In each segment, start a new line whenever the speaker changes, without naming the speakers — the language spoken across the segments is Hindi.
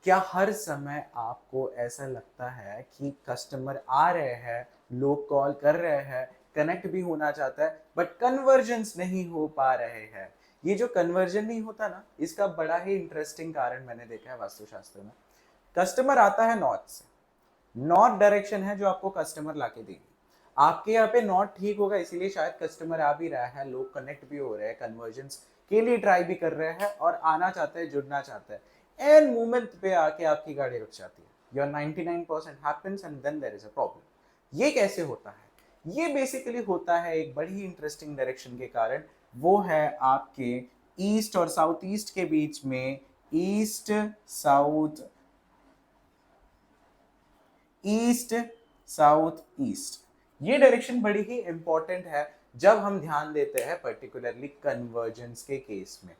क्या हर समय आपको ऐसा लगता है कि कस्टमर आ रहे हैं, लोग कॉल कर रहे हैं, कनेक्ट भी होना चाहता है, बट कन्वर्जेंस नहीं हो पा रहे हैं? ये जो कन्वर्जन नहीं होता ना, इसका बड़ा ही इंटरेस्टिंग कारण मैंने देखा है वास्तुशास्त्र में। कस्टमर आता है नॉर्थ से, नॉर्थ डायरेक्शन है जो आपको कस्टमर लाके देगी। आपके यहाँ पे नॉर्थ ठीक होगा, इसीलिए शायद कस्टमर आ भी रहा है, लोग कनेक्ट भी हो रहे हैं, कन्वर्जेंस के लिए ट्राई भी कर रहे हैं और आना चाहते हैं, जुड़ना चाहते हैं। एंड मोमेंट पे आके आपकी गाड़ी रुक जाती है। Your 99% happens and then there is a problem. ये कैसे होता है? ये बेसिकली होता है एक बड़ी ही इंटरेस्टिंग डायरेक्शन के कारण। वो है आपके ईस्ट और साउथ ईस्ट के बीच में। East south east south east, ये डायरेक्शन बड़ी ही इंपॉर्टेंट है जब हम ध्यान देते हैं पर्टिकुलरली कन्वर्जेंस के केस में।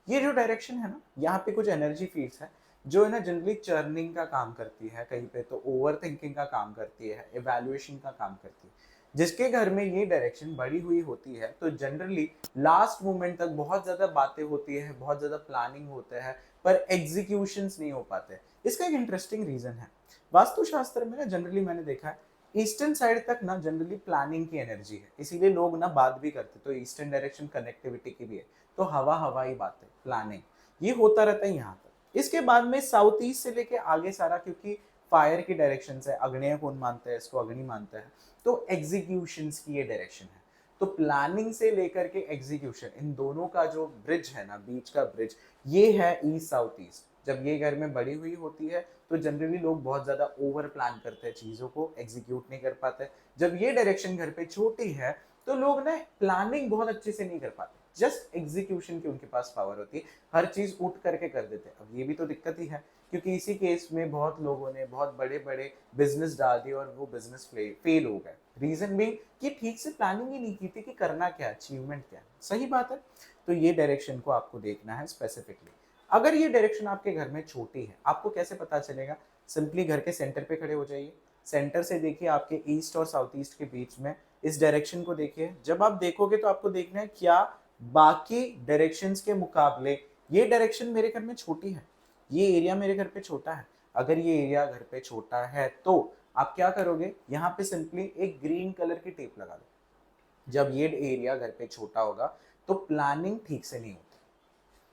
ये जो डायरेक्शन है ना, यहाँ पे कुछ एनर्जी फील्ड्स है जो है ना जनरली चर्निंग का काम करती है, कहीं पे तो ओवर थिंकिंग का काम करती है, इवैल्यूएशन का काम करती है। जिसके घर में ये डायरेक्शन बढ़ी हुई होती है तो जनरली लास्ट मोमेंट तक बहुत ज्यादा बातें होती है, बहुत ज्यादा प्लानिंग होता है, पर एग्जीक्यूशंस नहीं हो पाते। इसका एक इंटरेस्टिंग रीजन है। वास्तुशास्त्र में ना जनरली मैंने देखा है ईस्टर्न साइड तक ना जनरली प्लानिंग की एनर्जी है, इसीलिए लोग ना बात भी करते, तो ईस्टर्न डायरेक्शन कनेक्टिविटी की भी है, तो हवा हवाई बातें प्लानिंग ये होता रहता है यहाँ पर। इसके बाद में साउथ ईस्ट से लेके आगे सारा, क्योंकि फायर की डायरेक्शन है, अग्नेय कौन मानता है इसको, अग्नि मानता है, तो एग्जीक्यूशंस की ये डायरेक्शन है। तो प्लानिंग से लेकर के एग्जीक्यूशन, इन दोनों का जो ब्रिज है ना, बीच का ब्रिज, ये है ईस्ट साउथ ईस्ट। जब ये घर में बड़ी हुई होती है तो जनरली लोग बहुत ज्यादा ओवर प्लान करते हैं, चीजों को एग्जीक्यूट नहीं कर पाते। जब ये डायरेक्शन घर पे छोटी है तो लोग ना प्लानिंग बहुत अच्छे से नहीं कर पाते, जस्ट एग्जीक्यूशन की उनके पास पावर होती है, हर चीज उठ करके कर देते हैं। अब ये भी तो दिक्कत ही है, क्योंकि इसी केस में बहुत लोगों ने बहुत बड़े बड़े बिजनेस डाल दिए और वो बिजनेस फेल हो गए। रीजन भी कि ठीक से प्लानिंग ही नहीं की थी कि करना क्या, अचीवमेंट क्या है। सही बात है। तो ये डायरेक्शन को आपको देखना है स्पेसिफिकली। अगर ये डायरेक्शन आपके घर में छोटी है, आपको कैसे पता चलेगा? सिंपली घर के सेंटर पे खड़े हो जाइए, सेंटर से देखिए आपके ईस्ट और साउथ ईस्ट के बीच में इस डायरेक्शन को देखिए। जब आप देखोगे तो आपको देखना है क्या बाकी डायरेक्शंस के मुकाबले ये डायरेक्शन मेरे घर में छोटी है, ये एरिया मेरे घर पे छोटा है। अगर ये एरिया घर पे छोटा है तो आप क्या करोगे, यहाँ पे सिंपली एक ग्रीन कलर की टेप लगा दो। जब ये एरिया घर पे छोटा होगा तो प्लानिंग ठीक से नहीं होती,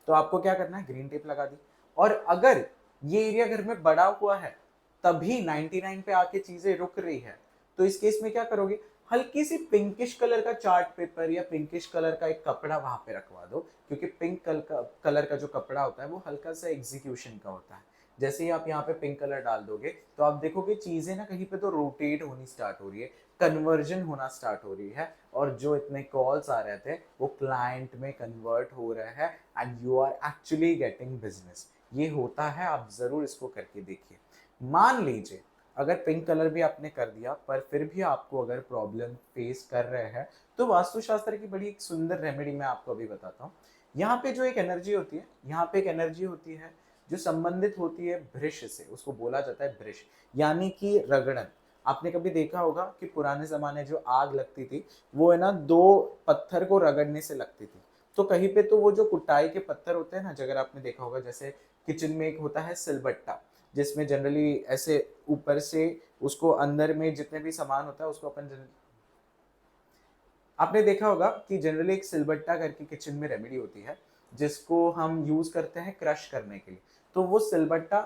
तो आपको क्या करना है, ग्रीन टेप लगा दी। और अगर ये एरिया घर में बड़ा हुआ है, तभी 99 पे आके चीजें रुक रही है, तो इस केस में क्या करोगे, हल्की सी पिंकिश कलर का चार्ट पेपर या पिंकिश कलर का एक कपड़ा वहां पे रखवा दो, क्योंकि पिंक कलर का जो कपड़ा होता है वो हल्का सा एग्जीक्यूशन का होता है। जैसे ही आप यहाँ पे पिंक कलर डाल दोगे तो आप देखोगे चीजें ना कहीं पे तो रोटेट होनी स्टार्ट हो रही है, कन्वर्जन होना स्टार्ट हो रही है, और जो इतने कॉल्स आ रहे थे वो क्लाइंट में कन्वर्ट हो रहे हैं and you are actually getting business. ये होता है, आप जरूर इसको करके देखिए। मान लीजिए अगर पिंक कलर भी आपने कर दिया पर फिर भी आपको अगर प्रॉब्लम फेस कर रहे हैं, तो वास्तुशास्त्र की बड़ी एक सुंदर रेमेडी मैं आपको अभी बताता हूँ। यहाँ पे जो एक एनर्जी होती है, यहाँ पे एक एनर्जी होती है जो संबंधित होती है भृश से, उसको बोला जाता है भृश, यानी कि रगड़न। आपने कभी देखा होगा कि पुराने जमाने जो आग लगती थी वो है ना दो पत्थर को रगड़ने से लगती थी। तो कहीं पे तो वो जो कुटाई के पत्थर होते हैं ना, अगर आपने देखा होगा, जैसे किचन में एक होता है सिलबट्टा, जिसमें जनरली ऐसे ऊपर से उसको अंदर में जितने भी सामान होता है उसको अपन आपने देखा होगा कि जनरली एक सिलबट्टा करके किचन में रेमेडी होती है जिसको हम यूज करते हैं क्रश करने के लिए। तो वो सिलबट्टा,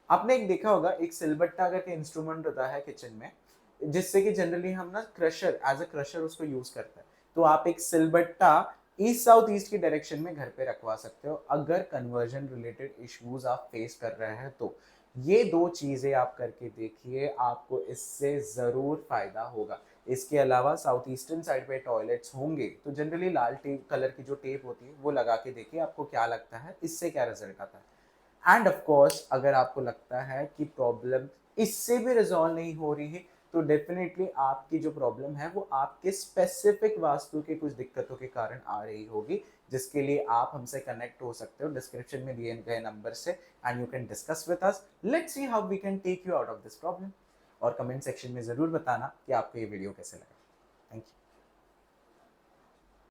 आपने एक देखा होगा एक सिलबट्टा करके इंस्ट्रूमेंट होता है किचन में, जिससे कि जनरली हम ना क्रशर, एज अ क्रशर उसको यूज करते हैं। तो आप एक सिलबट्टा ईस्ट साउथ ईस्ट की डायरेक्शन में घर पे रखवा सकते हो अगर कन्वर्जन रिलेटेड इश्यूज आप फेस कर रहे हैं तो। ये दो चीजें आप करके देखिए, आपको इससे जरूर फायदा होगा। इसके अलावा साउथ ईस्टर्न साइड पे टॉयलेट्स होंगे तो जनरली लाल टेप कलर की जो टेप होती है वो लगा के देखिए, आपको क्या लगता है, इससे क्या रिजल्ट आता है। एंड ऑफ कोर्स अगर आपको लगता है कि प्रॉब्लम इससे भी रिजॉल्व नहीं हो रही है, तो डेफिनेटली आपकी जो प्रॉब्लम है वो आपके स्पेसिफिक वास्तु के कुछ दिक्कतों के कारण आ रही होगी, जिसके लिए आप हमसे कनेक्ट हो सकते हो डिस्क्रिप्शन में दिए गए नंबर से, and you can discuss with us. Let's see how we can take you out of this problem. और कमेंट सेक्शन में जरूर बताना कि आपको ये वीडियो कैसे लगा। Thank you.